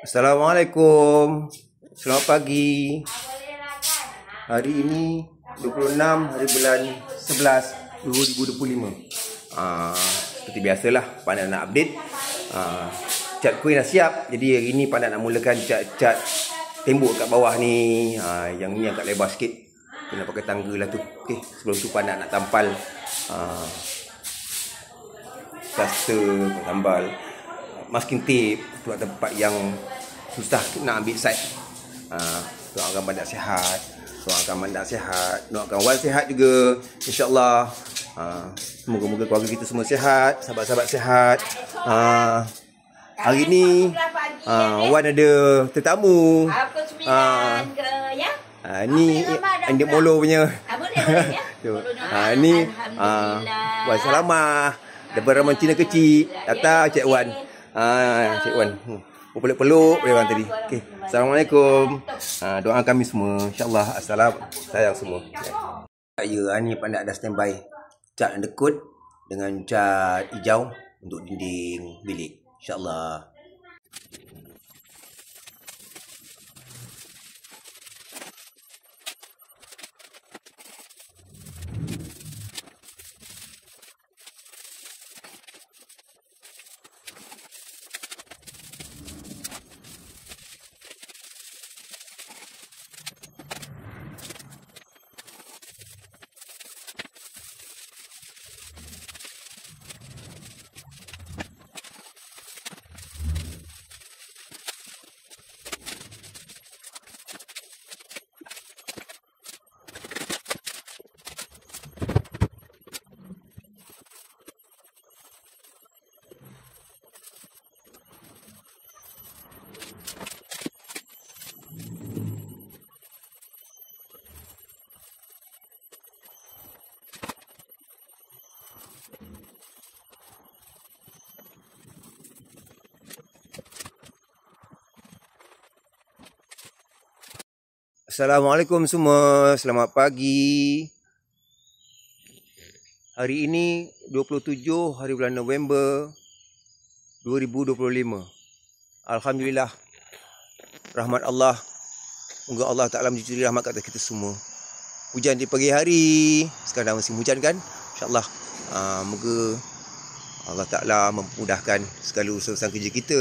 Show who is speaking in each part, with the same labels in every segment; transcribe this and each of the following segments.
Speaker 1: Assalamualaikum. Selamat pagi. Hari ini 26 hari bulan 11 2025. Seperti biasalah Pandan nak update. Cat kuih dah siap. Jadi hari ini Pandan nak mulakan cat tembok kat bawah ni. Yang ni agak lebar sikit. Kena pakai tangga lah tu. Okey, sebelum tu Pandan nak tampal plaster, tambal masking tape untuk tempat yang susah nak ambil side. Doakan Pandan sihat, doakan Pandan sihat, doakan Wan sihat juga, insya-Allah. Semoga-moga keluarga kita semua sihat, sahabat-sahabat sihat. Hari ni Wan ada tetamu. Ni Andik Molo punya. Ni Wan Salamah daripada Ramon Cina kecil. Datang Cik Wan. Cik Wan. Peluk-peluk dia orang tadi. Okey. Assalamualaikum. Doa kami semua, insya-Allah. Assalam. Sayang semua. Ya, ni Pandan dah standby cat undercoat dengan cat hijau untuk dinding bilik, insya-Allah. Assalamualaikum semua, selamat pagi. Hari ini 27 hari bulan November 2025. Alhamdulillah, rahmat Allah. Moga Allah Ta'ala mencuri rahmat kat kita semua. Hujan di pagi hari, sekarang dah musim hujan kan? InsyaAllah, moga Allah Ta'ala memudahkan segala urusan kerja kita.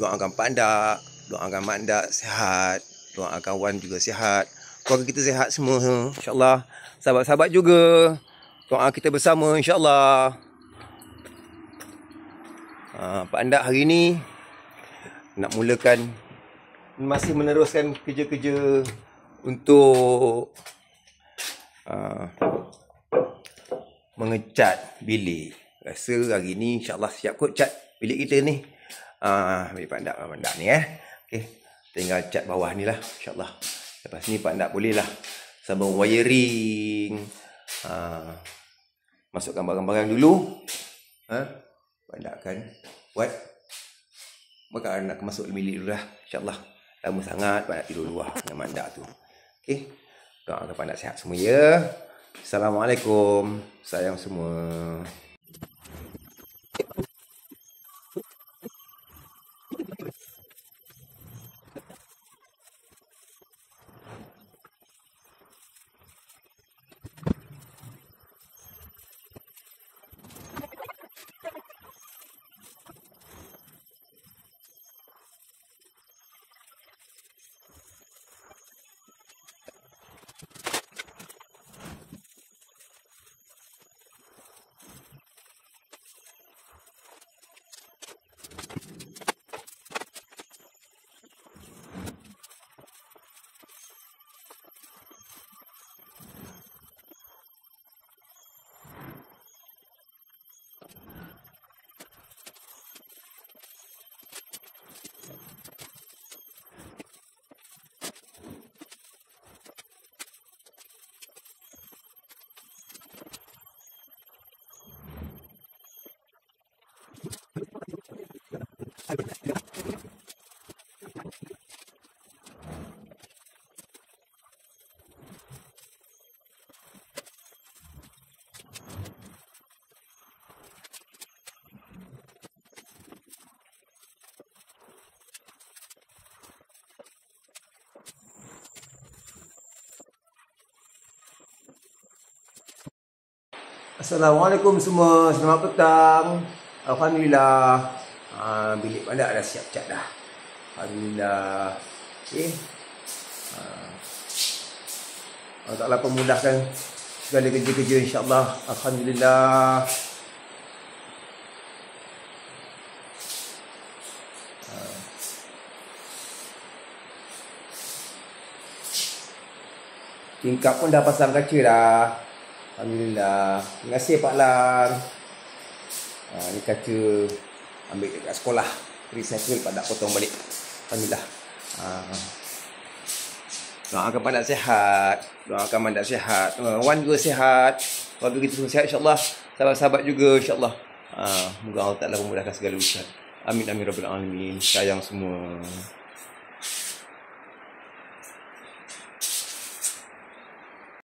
Speaker 1: Doakan Pandan, doakan Mak Ndak sihat, doakan Wan juga sihat, keluarga kita sihat semua, insya-Allah. Sahabat-sahabat juga, doa kita bersama, insya-Allah. Pandan hari ni nak mulakan, masih meneruskan kerja-kerja untuk mengecat bilik. Rasa hari ni insya-Allah siap kot cat bilik kita ni. Bilik Pandan ni okey, tinggal cat bawah ni lah, insya-Allah. Lepas ni Pandan boleh lah sambung wiring, masukkan barang-barang dulu. Pandan akan buat makanan, nak masuk bilik dulu lah, insya-Allah. Lama sangat Pandan tidur luar dengan Mak Ndak tu. Okey, doakan Pandan sihat semua ya. Assalamualaikum, sayang semua. Assalamualaikum semua. Selamat petang. Alhamdulillah. Bilik pandai dah siap cat dah. Alhamdulillah. Okey. Allah Ta'ala pemudahkan segala kerja-kerja insya-Allah. Alhamdulillah. Tingkap pun dah pasang kaca dah. Alhamdulillah. Terima kasih Pak Lang. Ni kaca ambil dekat sekolah. Recycle Pak nak potong balik. Alhamdulillah. Doakan Pak nak sihat. Doakan Pak nak sihat. Wan juga sihat. Keluarga kita semua sihat insya-Allah. Sahabat-sahabat juga insya-Allah. Moga Allah Ta'ala memudahkan segala urusan. Amin amin rabbil alamin. Sayang semua.